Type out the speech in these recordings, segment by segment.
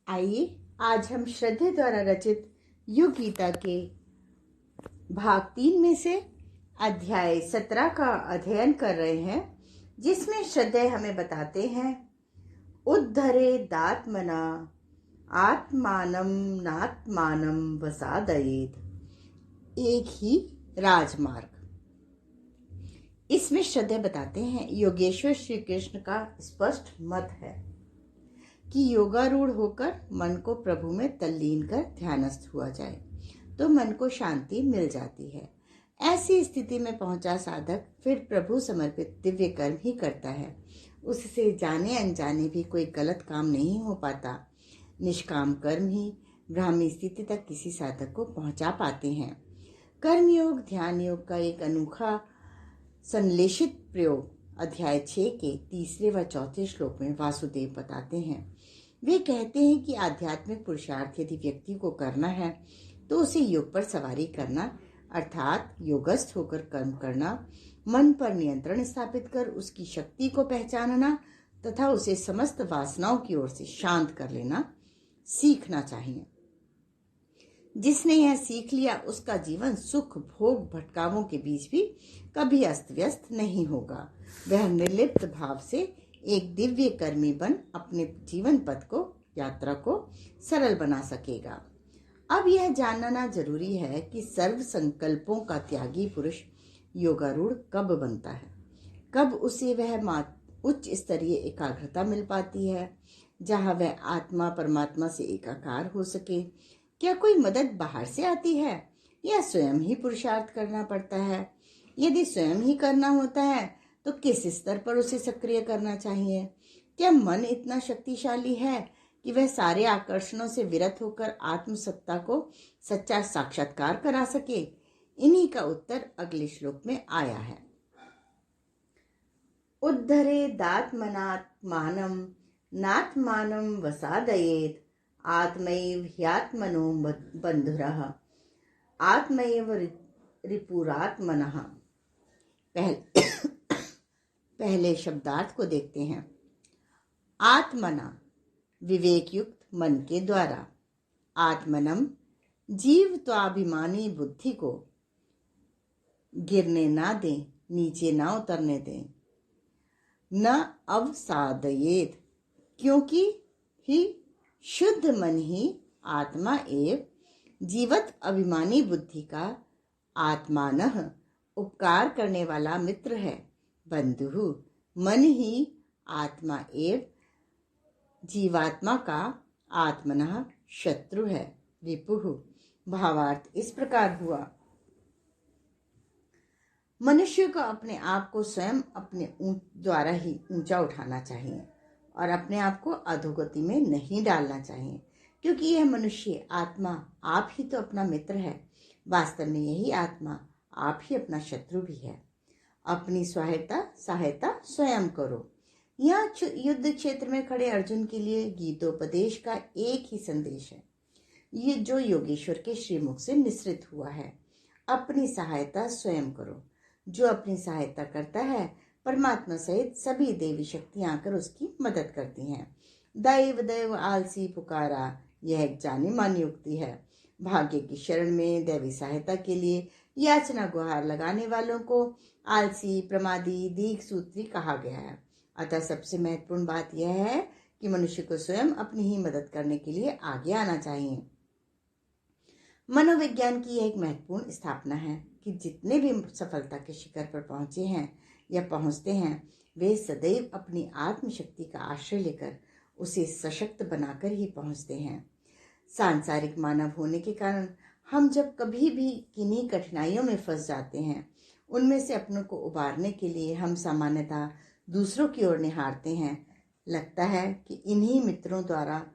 आइए आज हम श्रद्धे द्वारा रचित युग गीता के भाग 3 में से अध्याय 17 का अध्ययन कर रहे हैं, जिसमें श्रद्धे हमें बताते हैं उद्धरेदात्मना आत्मानं नात्मानं वसादयेत्। एक ही राजमार्ग। इसमें श्रद्धे बताते हैं योगेश्वर श्री कृष्ण का स्पष्ट मत है कि योगारूढ़ होकर मन को प्रभु में तल्लीन कर ध्यानस्थ हुआ जाए तो मन को शांति मिल जाती है। ऐसी स्थिति में पहुंचा साधक फिर प्रभु समर्पित दिव्य कर्म ही करता है। उससे जाने अनजाने भी कोई गलत काम नहीं हो पाता। निष्काम कर्म ही ब्राह्मी स्थिति तक किसी साधक को पहुंचा पाते हैं। कर्मयोग ध्यान योग का एक अनोखा संश्लेषित प्रयोग अध्याय 6 के 3 व 4 श्लोक में वासुदेव बताते हैं। वे कहते हैं कि आध्यात्मिक पुरुषार्थ यदि व्यक्ति को करना है तो उसे योग पर सवारी करना अर्थात योगस्थ होकर कर्म करना, मन पर नियंत्रण स्थापित कर उसकी शक्ति को पहचानना तथा उसे समस्त वासनाओं की ओर से शांत कर लेना सीखना चाहिए। जिसने यह सीख लिया उसका जीवन सुख भोग भटकावों के बीच भी कभी अस्त व्यस्त नहीं होगा। वह निर्लिप्त भाव से एक दिव्य कर्मी बन अपने जीवन पथ को यात्रा को सरल बना सकेगा। अब यह जानना जरूरी है कि सर्व संकल्पों का त्यागी पुरुष योगारूढ़ कब बनता है, कब उसे वह उच्च स्तरीय एकाग्रता मिल पाती है जहाँ वह आत्मा परमात्मा से एकाकार हो सके। क्या कोई मदद बाहर से आती है या स्वयं ही पुरुषार्थ करना पड़ता है? यदि स्वयं ही करना होता है तो किस स्तर पर उसे सक्रिय करना चाहिए? क्या मन इतना शक्तिशाली है कि वह सारे आकर्षणों से विरत होकर आत्मसत्ता को सच्चा साक्षात्कार करा सके? इन्हीं का उत्तर अगले श्लोक में आया है। उद्धरेदात्मनात्मानं नात्मानं वसादयेत् आत्मैव ह्यात्मनो बन्धुरः आत्मैव रिपुरात्मनः। पहले शब्दार्थ को देखते हैं। आत्मना विवेक युक्त मन के द्वारा, आत्मनम जीव त्वाभिमानी बुद्धि को गिरने ना दें, नीचे ना उतरने दें। न अवसादयेत क्योंकि ही शुद्ध मन ही आत्मा एव जीवत अभिमानी बुद्धि का आत्मानः उपकार करने वाला मित्र है। बंधु मन ही आत्मा एव जीवात्मा का आत्मनः शत्रु है। रिपुः भावार्थ इस प्रकार हुआ। मनुष्य को अपने आप को स्वयं अपने द्वारा ही ऊंचा उठाना चाहिए और अपने आप को अधोगति में नहीं डालना चाहिए, क्योंकि यह मनुष्य आत्मा आप ही तो अपना मित्र है। वास्तव में यही आत्मा आप ही अपना शत्रु भी है। अपनी सहायता स्वयं करो। यहाँ युद्ध क्षेत्र में खड़े अर्जुन के लिए गीतोपदेश का एक ही संदेश है, ये जो योगेश्वर के श्रीमुख से निसृत हुआ है। अपनी सहायता स्वयं करो। जो अपनी सहायता करता है परमात्मा सहित सभी देवी शक्तियां आकर उसकी मदद करती हैं। दैव दैव आलसी पुकारा, यह एक जानी मानी उक्ति है। भाग्य की शरण में दैवी सहायता के लिए याचना गुहार लगाने वालों को आलसी, प्रमादी, दीर्घ सूत्री कहा गया है। अतः सबसे महत्वपूर्ण बात यह है कि मनुष्य को स्वयं अपनी ही मदद करने के लिए आगे आना चाहिए। मनोविज्ञान की यह एक महत्वपूर्ण स्थापना है कि जितने भी सफलता के शिखर पर पहुंचे हैं या पहुंचते हैं, वे सदैव अपनी आत्मशक्ति का आश्रय लेकर उसे सशक्त बनाकर ही पहुंचते हैं। सांसारिक मानव होने के कारण हम जब कभी भी किन्हीं कठिनाइयों में फंस जाते हैं, उनमें से अपनों को उबारने के लिए हम सामान्यतः दूसरों की ओर निहारते हैं। लगता है कि इन्हीं मित्रों द्वारा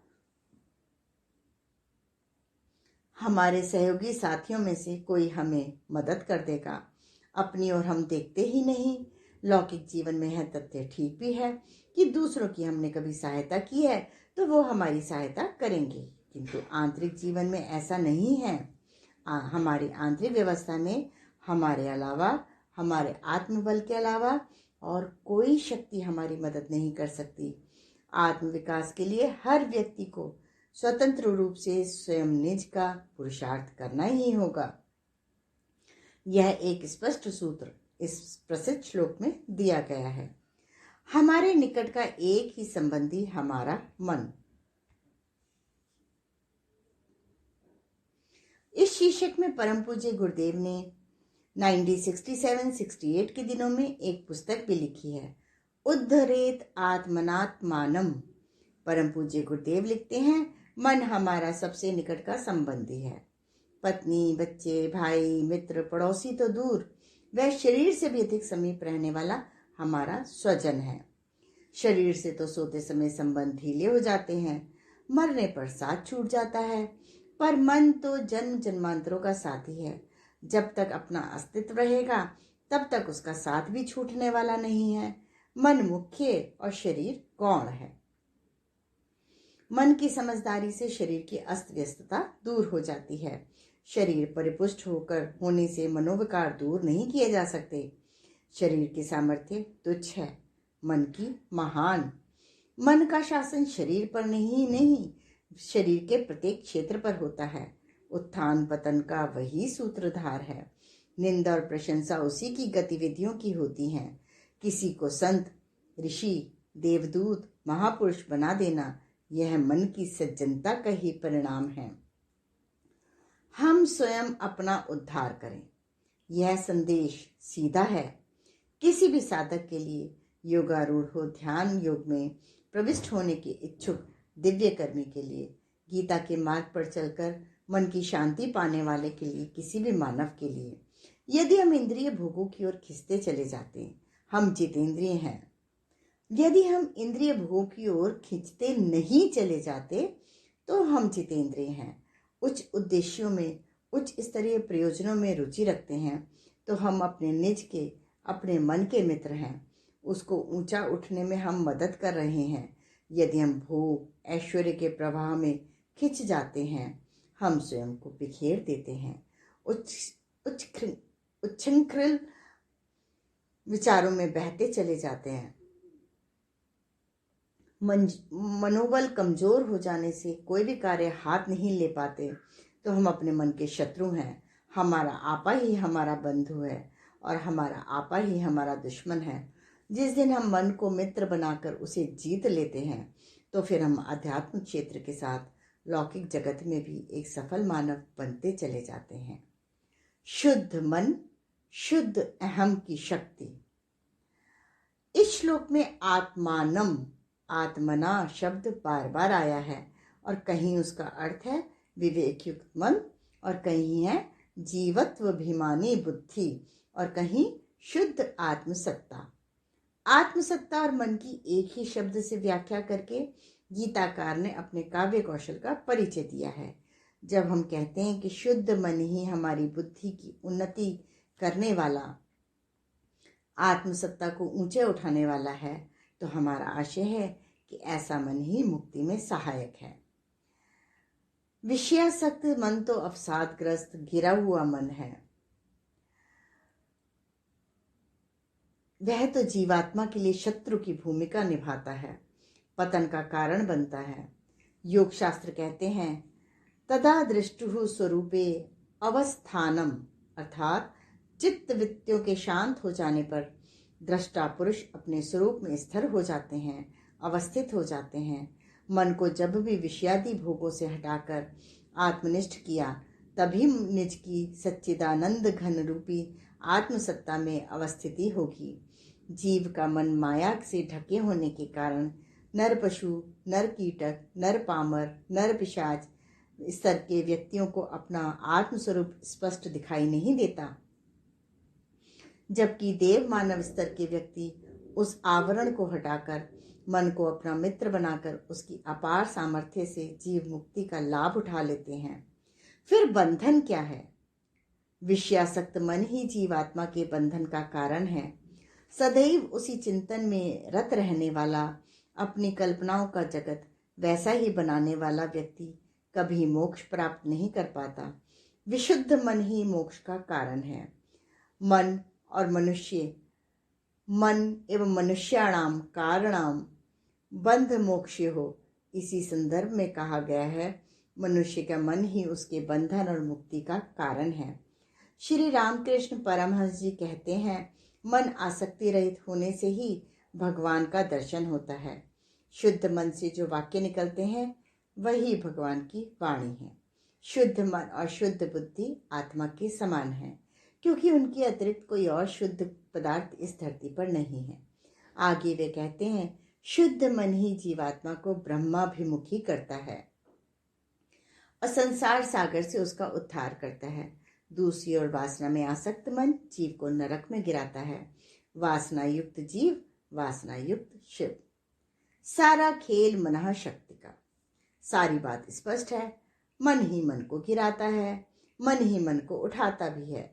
हमारे सहयोगी साथियों में से कोई हमें मदद कर देगा। अपनी ओर हम देखते ही नहीं। लौकिक जीवन में यह तथ्य ठीक भी है कि दूसरों की हमने कभी सहायता की है तो वो हमारी सहायता करेंगे, किंतु आंतरिक जीवन में ऐसा नहीं है। हमारी आंतरिक व्यवस्था में हमारे अलावा, हमारे आत्मबल के अलावा और कोई शक्ति हमारी मदद नहीं कर सकती। आत्म विकास के लिए हर व्यक्ति को स्वतंत्र रूप से स्वयं निज का पुरुषार्थ करना ही होगा। यह एक स्पष्ट सूत्र इस प्रसिद्ध श्लोक में दिया गया है। हमारे निकट का एक ही संबंधी हमारा मन। इस शीर्षक में परम पूज्य गुरुदेव ने 1967-68 के दिनों में एक पुस्तक भी लिखी है, उद्धरेत आत्मनात्मानम। परम पूज्य गुरुदेव लिखते हैं, मन हमारा सबसे निकट का संबंधी है। पत्नी, बच्चे, भाई, मित्र, पड़ोसी तो दूर, वह शरीर से भी अधिक समीप रहने वाला हमारा स्वजन है। शरीर से तो सोते समय संबंध ढीले हो जाते हैं, मरने पर साथ छूट जाता है, पर मन तो जन्म जन्मांतरों का साथी है। जब तक अपना अस्तित्व रहेगा तब तक उसका साथ भी छूटने वाला नहीं है। मन मुख्य और शरीर गौण है। मन की समझदारी से शरीर की अस्त व्यस्तता दूर हो जाती है। शरीर परिपुष्ट होने से मनोविकार दूर नहीं किए जा सकते। शरीर की सामर्थ्य तुच्छ है, मन की महान। मन का शासन शरीर पर नहीं शरीर के प्रत्येक क्षेत्र पर होता है। उत्थान पतन का वही सूत्रधार है। निंदा और प्रशंसा उसी की गतिविधियों की होती हैं। किसी को संत, ऋषि, देवदूत, महापुरुष बना देना यह मन की सज्जनता का ही परिणाम है। हम स्वयं अपना उद्धार करें, यह संदेश सीधा है। किसी भी साधक के लिए, योगारूढ़ हो, ध्यान योग में प्रविष्ट होने के इच्छुक दिव्य कर्मी के लिए, गीता के मार्ग पर चलकर मन की शांति पाने वाले के लिए, किसी भी मानव के लिए, यदि हम इंद्रिय भोगों की ओर खिंचते चले जाते हैं, हम जितेंद्रिय हैं। यदि हम इंद्रिय भोगों की ओर खिंचते नहीं चले जाते तो हम जितेंद्रिय हैं। उच्च उद्देश्यों में, उच्च स्तरीय प्रयोजनों में रुचि रखते हैं तो हम अपने निज के, अपने मन के मित्र हैं। उसको ऊंचा उठने में हम मदद कर रहे हैं। यदि हम भोग, ऐश्वर्य के प्रवाह में खिंच जाते हैं, हम स्वयं को बिखेर देते हैं। उच्छृंखल विचारों में बहते चले जाते हैं। मनोबल कमजोर हो जाने से कोई भी कार्य हाथ नहीं ले पाते तो हम अपने मन के शत्रु हैं। हमारा आपा ही हमारा बंधु है और हमारा आपा ही हमारा दुश्मन है। जिस दिन हम मन को मित्र बनाकर उसे जीत लेते हैं तो फिर हम आध्यात्मिक क्षेत्र के साथ लौकिक जगत में भी एक सफल मानव बनते चले जाते हैं। शुद्ध मन, शुद्ध अहम की शक्ति। इस श्लोक में आत्मानम, आत्मना शब्द बार बार आया है और कहीं उसका अर्थ है विवेकयुक्त मन और कहीं है जीवत्वाभिमानी बुद्धि और कहीं शुद्ध आत्मसत्ता। आत्मसत्ता और मन की एक ही शब्द से व्याख्या करके गीताकार ने अपने काव्य कौशल का परिचय दिया है। जब हम कहते हैं कि शुद्ध मन ही हमारी बुद्धि की उन्नति करने वाला, आत्मसत्ता को ऊंचे उठाने वाला है, तो हमारा आशय है कि ऐसा मन ही मुक्ति में सहायक है। विषयासक्त मन तो अवसादग्रस्त गिरा हुआ मन है। वह तो जीवात्मा के लिए शत्रु की भूमिका निभाता है, पतन का कारण बनता है। योग शास्त्र कहते हैं तदा दृष्टुः स्वरूपे अवस्थानम, अर्थात चित्त वृत्तियों के शांत हो जाने पर दृष्टा पुरुष अपने स्वरूप में स्थिर हो जाते हैं, अवस्थित हो जाते हैं। मन को जब भी विषयादि भोगों से हटाकर आत्मनिष्ठ किया तभी निज की सच्चिदानंद घन रूपी आत्मसत्ता में अवस्थिति होगी। जीव का मन माया से ढके होने के कारण नर पशु, नर कीटक, नर पामर, नर पिशाच स्तर के व्यक्तियों को अपना आत्मस्वरूप स्पष्ट दिखाई नहीं देता, जबकि देव मानव स्तर के व्यक्ति उस आवरण को हटाकर मन को अपना मित्र बनाकर उसकी अपार सामर्थ्य से जीव मुक्ति का लाभ उठा लेते हैं। फिर बंधन क्या है? विषयासक्त मन ही जीवात्मा के बंधन का कारण है। सदैव उसी चिंतन में रत रहने वाला, अपनी कल्पनाओं का जगत वैसा ही बनाने वाला व्यक्ति कभी मोक्ष प्राप्त नहीं कर पाता। विशुद्ध मन ही मोक्ष का कारण है। मन एवं मनुष्याणाम कारणाम बंध मोक्ष्य हो इसी संदर्भ में कहा गया है, मनुष्य का मन ही उसके बंधन और मुक्ति का कारण है। श्री रामकृष्ण परमहंस जी कहते हैं, मन आसक्ति रहित होने से ही भगवान का दर्शन होता है। शुद्ध मन से जो वाक्य निकलते हैं वही भगवान की वाणी है। शुद्ध मन और शुद्ध बुद्धि आत्मा के समान है, क्योंकि उनके अतिरिक्त कोई और शुद्ध पदार्थ इस धरती पर नहीं है। आगे वे कहते हैं, शुद्ध मन ही जीवात्मा को ब्रह्माभिमुखी करता है और संसार सागर से उसका उद्धार करता है। दूसरी ओर वासना में आसक्त मन जीव को नरक में गिराता है। वासना युक्त जीव, वासना युक्त शिव। सारा खेल मनः शक्ति का। सारी बात स्पष्ट है। मन ही मन को गिराता है, मन ही मन को उठाता भी है।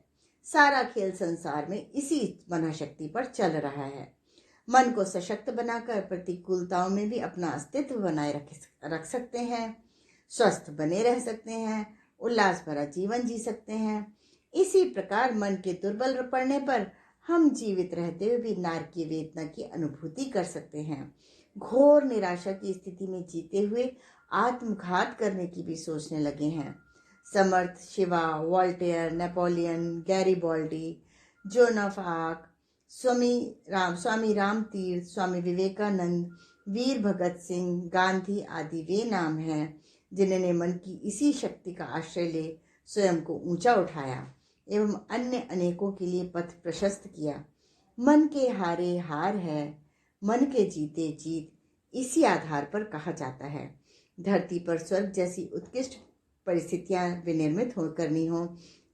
सारा खेल संसार में इसी मनः शक्ति पर चल रहा है। मन को सशक्त बनाकर प्रतिकूलताओं में भी अपना अस्तित्व बनाए रख सकते हैं, स्वस्थ बने रह सकते हैं, उल्लास भरा जीवन जी सकते हैं। इसी प्रकार मन के दुर्बल पड़ने पर हम जीवित रहते हुए भी नारकीय वेदना की अनुभूति कर सकते हैं। घोर निराशा की स्थिति में जीते हुए आत्मघात करने की भी सोचने लगे हैं। Samarth Shiva, Voltaire, Napoleon, Garibaldi, Joan of Arc, Swami Ram Tirth, Swami Vivekananda, वीर भगत सिंह, गांधी आदि वे नाम हैं जिन्होंने मन की इसी शक्ति का आश्रय ले स्वयं को ऊंचा उठाया एवं अन्य अनेकों के लिए पथ प्रशस्त किया। मन के हारे हार है, मन के जीते जीत, इसी आधार पर कहा जाता है। धरती पर स्वर्ग जैसी उत्कृष्ट परिस्थितियां विनिर्मित करनी हो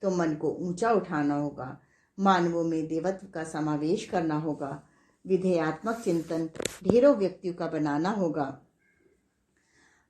तो मन को ऊंचा उठाना होगा, मानवों में देवत्व का समावेश करना होगा, विधेयात्मक चिंतन ढेरों व्यक्तियों का बनाना होगा।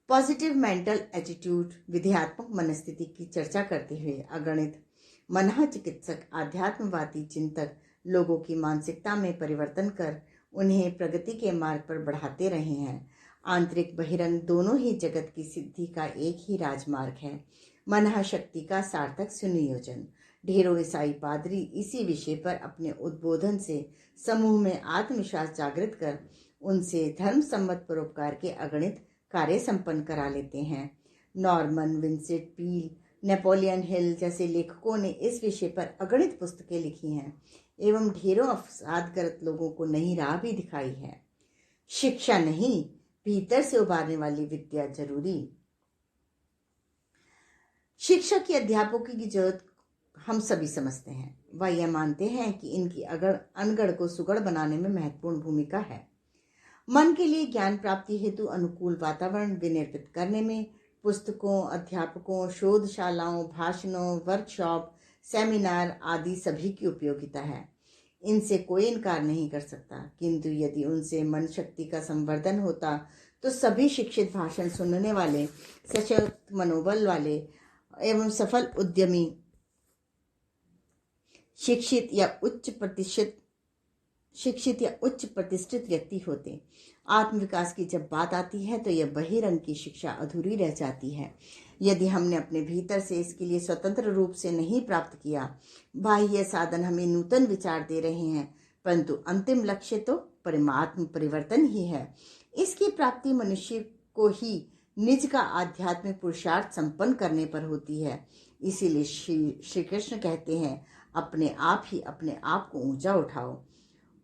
पॉजिटिव मेंटल एटीट्यूड, विधेयात्मक मनस्थिति की चर्चा करते हुए अगणित मनः चिकित्सक, आध्यात्मवादी चिंतक लोगों की मानसिकता में परिवर्तन कर उन्हें प्रगति के मार्ग पर बढ़ाते रहे हैं। आंतरिक बहिरंग दोनों ही जगत की सिद्धि का एक ही राजमार्ग है, मनः शक्ति का सार्थक सुनियोजन। ढेरों ईसाई पादरी इसी विषय पर अपने उद्बोधन से समूह में आत्मविश्वास जागृत कर उनसे धर्म सम्मत परोपकार के अगणित कार्य संपन्न करा लेते हैं। Norman Vincent Peale, Napoleon Hill जैसे लेखकों ने इस विषय पर अगणित पुस्तकें लिखी हैं एवं ढेरों अवसादग्रस्त लोगों को नई राह भी दिखाई है। शिक्षा नहीं, भीतर से उभारने वाली विद्या जरूरी। शिक्षा की अध्यापकों की जरूरत हम सभी समझते हैं। वह यह मानते हैं कि इनकी अनगढ़ को सुगढ़ बनाने में महत्वपूर्ण भूमिका है। मन के लिए ज्ञान प्राप्ति हेतु अनुकूल वातावरण विनिर्मित करने में पुस्तकों, अध्यापकों, शोधशालाओं, भाषणों, वर्कशॉप, सेमिनार आदि सभी की उपयोगिता है। इनसे कोई इनकार नहीं कर सकता, किंतु यदि उनसे मन शक्ति का संवर्धन होता तो सभी शिक्षित भाषण सुनने वाले, सशक्त मनोबल वाले एवं सफल उद्यमी शिक्षित या उच्च प्रतिष्ठित व्यक्ति होते। आत्मविकास की जब बात आती है तो यह बहिरंग की शिक्षा अधूरी रह जाती है। यदि हमने अपने भीतर से इसके लिए स्वतंत्र रूप से नहीं प्राप्त किया, बाह्य साधन हमें नूतन विचार दे रहे हैं, परंतु अंतिम लक्ष्य तो परमात्म परिवर्तन ही है। इसकी प्राप्ति मनुष्य को ही निज का आध्यात्मिक पुरुषार्थ संपन्न करने पर होती है। इसीलिए श्री कृष्ण कहते हैं, अपने आप ही अपने आप को ऊंचा उठाओ।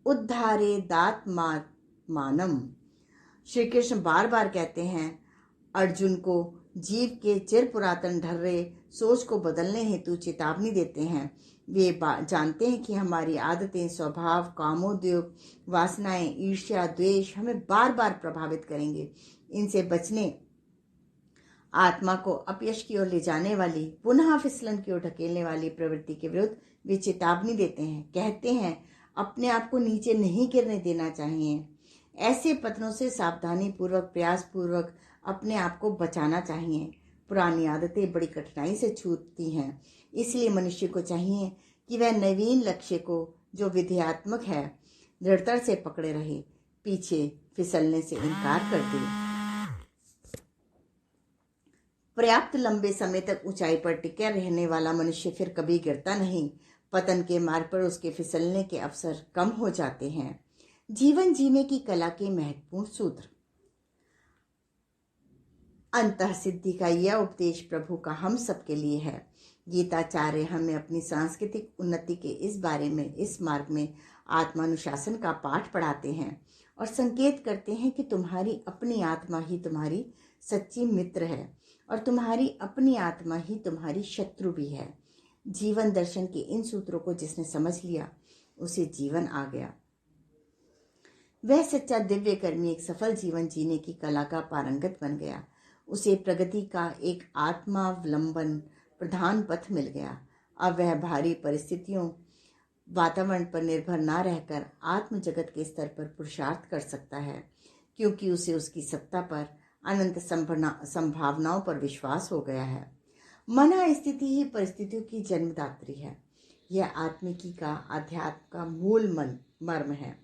उद्धारे दात्मानम। श्री कृष्ण बार बार कहते हैं अर्जुन को, जीव के चिर पुरातन ढर्रे सोच को बदलने हेतु चेतावनी देते हैं। वे जानते हैं कि हमारी आदतें, स्वभाव, कामोद्योग, वासनाएं, ईर्ष्या, द्वेष हमें बार बार प्रभावित करेंगे। इनसे बचने, आत्मा को अपयश की ओर ले जाने वाली, पुनः फिसलन की ओर ढकेलने वाली प्रवृत्ति के विरुद्ध वे चेतावनी देते हैं। कहते हैं अपने आप को नीचे नहीं गिरने देना चाहिए। ऐसे पतनों से सावधानी पूर्वक, प्रयास पूर्वक अपने आप को बचाना चाहिए। पुरानी आदतें बड़ी कठिनाई से छूटती हैं। इसलिए मनुष्य को चाहिए कि वह नवीन लक्ष्य को, जो विधेयात्मक है, दृढ़ता से पकड़े रहे, पीछे फिसलने से इनकार कर दे। पर्याप्त लंबे समय तक ऊंचाई पर टिके रहने वाला मनुष्य फिर कभी गिरता नहीं। पतन के मार्ग पर उसके फिसलने के अवसर कम हो जाते हैं। जीवन जीने की कला के महत्वपूर्ण सूत्र। अंतः सिद्धि का यह उपदेश प्रभु का हम सबके लिए है। गीताचार्य हमें अपनी सांस्कृतिक उन्नति के इस बारे में, इस मार्ग में आत्मानुशासन का पाठ पढ़ाते हैं और संकेत करते हैं कि तुम्हारी अपनी आत्मा ही तुम्हारी सच्ची मित्र है और तुम्हारी अपनी आत्मा ही तुम्हारी शत्रु भी है। जीवन दर्शन के इन सूत्रों को जिसने समझ लिया उसे जीवन आ गया। वह सच्चा दिव्य कर्मी एक सफल जीवन जीने की कला का पारंगत बन गया। उसे प्रगति का एक आत्मावलंबन प्रधान पथ मिल गया। अब वह भारी परिस्थितियों, वातावरण पर निर्भर ना रहकर आत्म जगत के स्तर पर पुरुषार्थ कर सकता है, क्योंकि उसे उसकी सत्ता पर, अनंत संभावनाओं पर विश्वास हो गया है। मन स्थिति ही परिस्थितियों की जन्मदात्री है। यह आत्मिकी का, अध्यात्म का मूल मर्म है।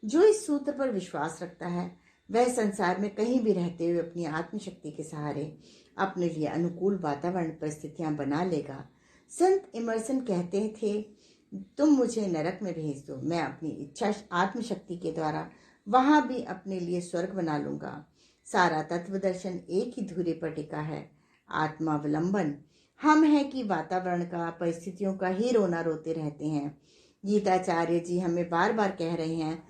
जो इस सूत्र पर विश्वास रखता है वह संसार में कहीं भी रहते हुए अपनी आत्मशक्ति के सहारे अपने लिए अनुकूल वातावरण, परिस्थितियां बना लेगा। संत इमर्सन कहते थे, तुम मुझे नरक में भेज दो, मैं अपनी इच्छा आत्मशक्ति के द्वारा वहां भी अपने लिए स्वर्ग बना लूंगा। सारा तत्व दर्शन एक ही धुरे पर टिका है, आत्मावलंबन। हम हैं कि वातावरण का, परिस्थितियों का ही रोना रोते रहते हैं। गीताचार्य जी हमें बार बार कह रहे हैं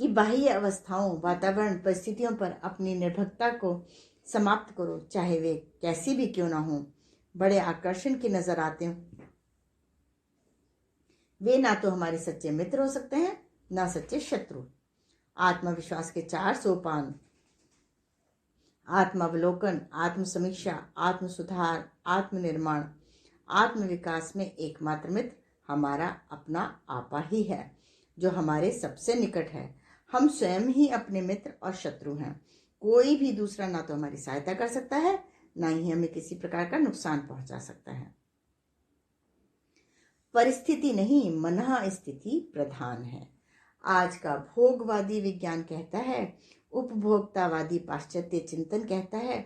कि बाह्य अवस्थाओं, वातावरण, परिस्थितियों पर अपनी निर्भरता को समाप्त करो, चाहे वे कैसी भी क्यों ना हो, बड़े आकर्षण की नजर आते हो। वे ना तो हमारे सच्चे मित्र हो सकते हैं, ना सच्चे शत्रु। आत्मविश्वास के 4 सोपान: आत्मावलोकन, आत्मसमीक्षा, आत्म सुधार, आत्मनिर्माण, आत्मविकास में एकमात्र मित्र हमारा अपना आपा ही है, जो हमारे सबसे निकट है। हम स्वयं ही अपने मित्र और शत्रु हैं। कोई भी दूसरा ना तो हमारी सहायता कर सकता है, ना ही हमें किसी प्रकार का नुकसान पहुंचा सकता है। परिस्थिति नहीं, मनः स्थिति प्रधान है। आज का भोगवादी विज्ञान कहता है, उपभोक्तावादी पाश्चात्य चिंतन कहता है,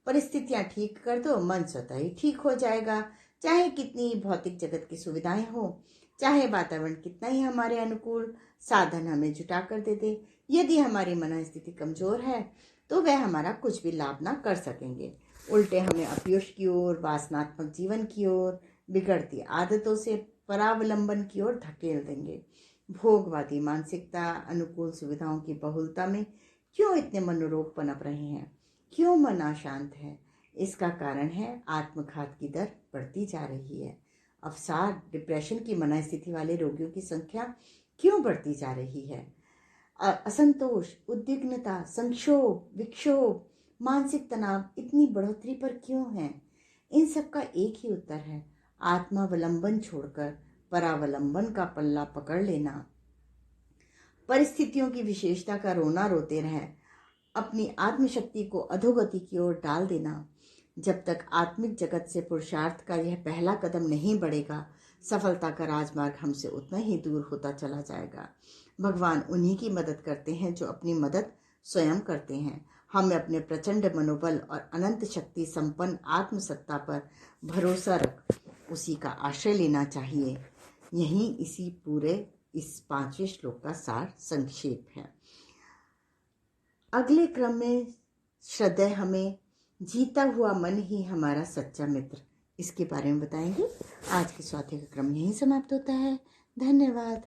परिस्थितियां ठीक कर दो, मन स्वतः ही ठीक हो जाएगा। चाहे कितनी भौतिक जगत की सुविधाएं हो, चाहे वातावरण कितना ही हमारे अनुकूल साधन हमें जुटा कर दे दे, यदि हमारी मन स्थिति कमजोर है तो वह हमारा कुछ भी लाभ ना कर सकेंगे। उल्टे हमें अपयश की ओर, वासनात्मक जीवन की ओर, बिगड़ती आदतों से परावलंबन की ओर धकेल देंगे। भोगवादी मानसिकता अनुकूल सुविधाओं की बहुलता में क्यों इतने मनोरोग पनप रहे हैं? क्यों मन अशांत है? इसका कारण है आत्मघात की दर बढ़ती जा रही है। अवसाद, डिप्रेशन की मन स्थिति वाले रोगियों की संख्या क्यों बढ़ती जा रही है? असंतोष, उद्विग्नता, संक्षोभ, विक्षोभ, मानसिक तनाव इतनी बढ़ोतरी पर क्यों है? इन सब का एक ही उत्तर है, आत्मावलंबन छोड़कर परावलंबन का पल्ला पकड़ लेना। परिस्थितियों की विशेषता का रोना रोते रहे, अपनी आत्मशक्ति को अधोगति की ओर डाल देना। जब तक आत्मिक जगत से पुरुषार्थ का यह पहला कदम नहीं बढ़ेगा, सफलता का राजमार्ग हमसे उतना ही दूर होता चला जाएगा। भगवान उन्हीं की मदद करते हैं जो अपनी मदद स्वयं करते हैं। हमें अपने प्रचंड मनोबल और अनंत शक्ति संपन्न आत्मसत्ता पर भरोसा रख उसी का आश्रय लेना चाहिए। यही इस 5वें श्लोक का सार संक्षेप है। अगले क्रम में श्रद्धेय हमें जीता हुआ मन ही हमारा सच्चा मित्र, इसके बारे में बताएंगे। आज के स्वाध्याय का क्रम यहीं समाप्त होता है। धन्यवाद।